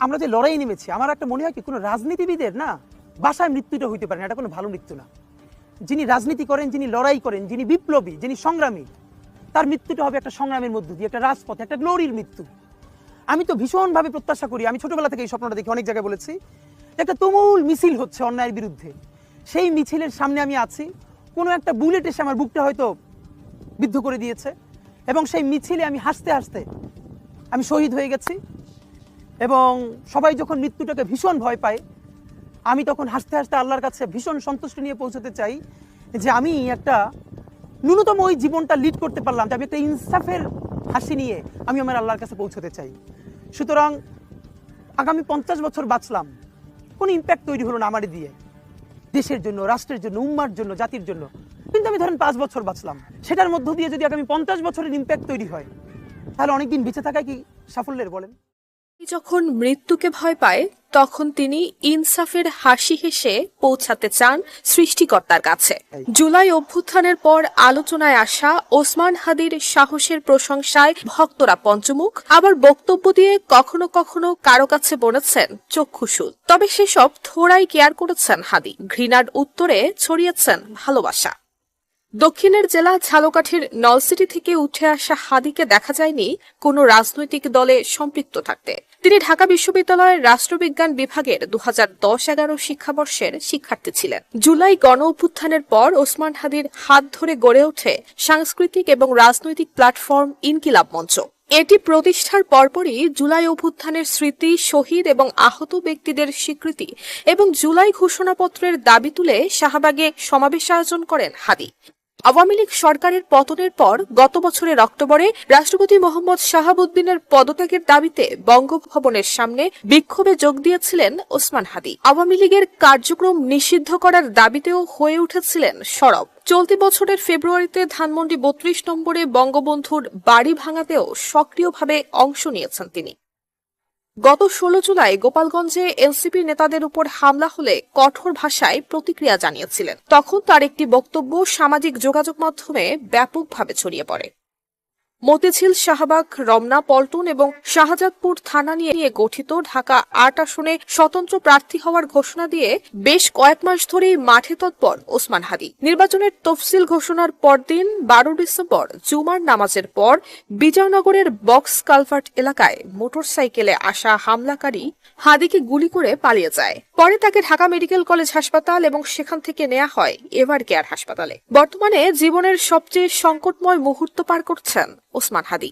আমরা যে লড়াই নেমেছি, আমার একটা মনে হয় কি কোনো রাজনীতিবিদের না বাসায় মৃত্যুটা হইতে পারে না, এটা কোনো ভালো মৃত্যু না। যিনি রাজনীতি করেন, যিনি লড়াই করেন, যিনি বিপ্লবী, যিনি সংগ্রামী, তার মৃত্যুটা হবে একটা সংগ্রামের মধ্য দিয়ে, একটা রাজপথে, একটা গ্লোরির মৃত্যু। আমি তো ভীষণভাবে প্রত্যাশা করি, আমি ছোটবেলা থেকে এই স্বপ্নটা দেখি, অনেক জায়গায় বলেছি, একটা তুমুল মিছিল হচ্ছে অন্যায়ের বিরুদ্ধে, সেই মিছিলের সামনে আমি আছি, কোনো একটা বুলেট এসে আমার বুকটা হয়তো বিদ্ধ করে দিয়েছে, এবং সেই মিছিলে আমি হাসতে হাসতে আমি শহীদ হয়ে গেছি। এবং সবাই যখন মৃত্যুটাকে ভীষণ ভয় পায়, আমি তখন হাসতে হাসতে আল্লাহর কাছে ভীষণ সন্তুষ্টি নিয়ে পৌঁছতে চাই যে আমি একটা ন্যূনতম ওই জীবনটা লিড করতে পারলাম, যে আমি একটা ইনসাফের হাসি নিয়ে আমি আমার আল্লাহর কাছে পৌঁছতে চাই। সুতরাং আগামী 50 বছর বাঁচলাম, কোনো ইম্প্যাক্ট তৈরি হলো না আমার দিয়ে, দেশের জন্য, রাষ্ট্রের জন্য, উম্মার জন্য, জাতির জন্য। কিন্তু আমি ধরেন 5 বছর বাঁচলাম, সেটার মধ্য দিয়ে যদি আগামী 50 বছরের ইম্প্যাক্ট তৈরি হয়, তাহলে অনেকদিন বেঁচে থাকায় কি সাফল্যের বলেন? যখন মৃত্যুকে ভয় পায় তখন তিনি ইনসাফের হাসি হেসে পৌঁছাতে চান সৃষ্টিকর্তার কাছে। জুলাই অভ্যুত্থানের পর আলোচনায় আসা ওসমান হাদির সাহসের প্রশংসায় ভক্তরা পঞ্চমুখ, আবার বক্তব্য দিয়ে কখনো কখনো কারো কাছে বলেছেন চক্ষুশূল। তবে সেসব থোড়াই কেয়ার করেছেন হাদি, ঘৃণার উত্তরে ছড়িয়েছেন ভালোবাসা। দক্ষিণের জেলা ঝালকাঠির নলসিটি থেকে উঠে আসা হাদিকে দেখা যায়নি কোনো রাজনৈতিক দলে সম্পৃক্ত থাকতে। তিনি ঢাকা বিশ্ববিদ্যালয়ের রাষ্ট্রবিজ্ঞান বিভাগের 2010-11 শিক্ষাবর্ষের শিক্ষার্থী ছিলেন। জুলাই গণ অভ্যুত্থানের পর ওসমান হাদির হাত ধরে গড়ে ওঠে সাংস্কৃতিক এবং রাজনৈতিক প্ল্যাটফর্ম ইনকিলাব মঞ্চ। এটি প্রতিষ্ঠার পরপরই জুলাই অভ্যুত্থানের স্মৃতি, শহীদ এবং আহত ব্যক্তিদের স্বীকৃতি এবং জুলাই ঘোষণাপত্রের দাবি তুলে শাহবাগে সমাবেশ আয়োজন করেন হাদি। আওয়ামী লীগ সরকারের পতনের পর গত বছরের অক্টোবরে রাষ্ট্রপতি মোহাম্মদ শাহাবুদ্দিনের পদত্যাগের দাবিতে বঙ্গভবনের সামনে বিক্ষোভে যোগ দিয়েছিলেন ওসমান হাদি। আওয়ামী লীগের কার্যক্রম নিষিদ্ধ করার দাবিতেও হয়ে উঠেছিলেন সরব। চলতি বছরের ফেব্রুয়ারিতে ধানমন্ডি 32 নম্বরে বঙ্গবন্ধুর বাড়ি ভাঙাতেও সক্রিয়ভাবে অংশ নিয়েছেন তিনি। গত 16 জুলাই গোপালগঞ্জে এনসিপি নেতাদের উপর হামলা হলে কঠোর ভাষায় প্রতিক্রিয়া জানিয়েছিলেন। তখন তার একটি বক্তব্য সামাজিক যোগাযোগ মাধ্যমে ব্যাপকভাবে ছড়িয়ে পড়ে। মতিঝিল, শাহবাগ, রমনা, পল্টন এবং শাহজাদপুর থানা নিয়ে গঠিত ঢাকা 8 আসনে স্বতন্ত্র প্রার্থী হওয়ার ঘোষণা দিয়ে বেশ কয়েক মাস ধরেই মাঠে তৎপর ওসমান হাদি। নির্বাচনের তফসিল ঘোষণার পরদিন 12 ডিসেম্বর জুমার নামাজের পর বিজয়নগরের বক্স কালভার্ট এলাকায় মোটরসাইকেলে আসা হামলাকারী হাদিকে গুলি করে পালিয়ে যায়। পরে তাকে ঢাকা মেডিকেল কলেজ হাসপাতাল এবং সেখান থেকে নেওয়া হয় এভার কেয়ার হাসপাতালে। বর্তমানে জীবনের সবচেয়ে সংকটময় মুহূর্ত পার করছেন ওসমান হাদি।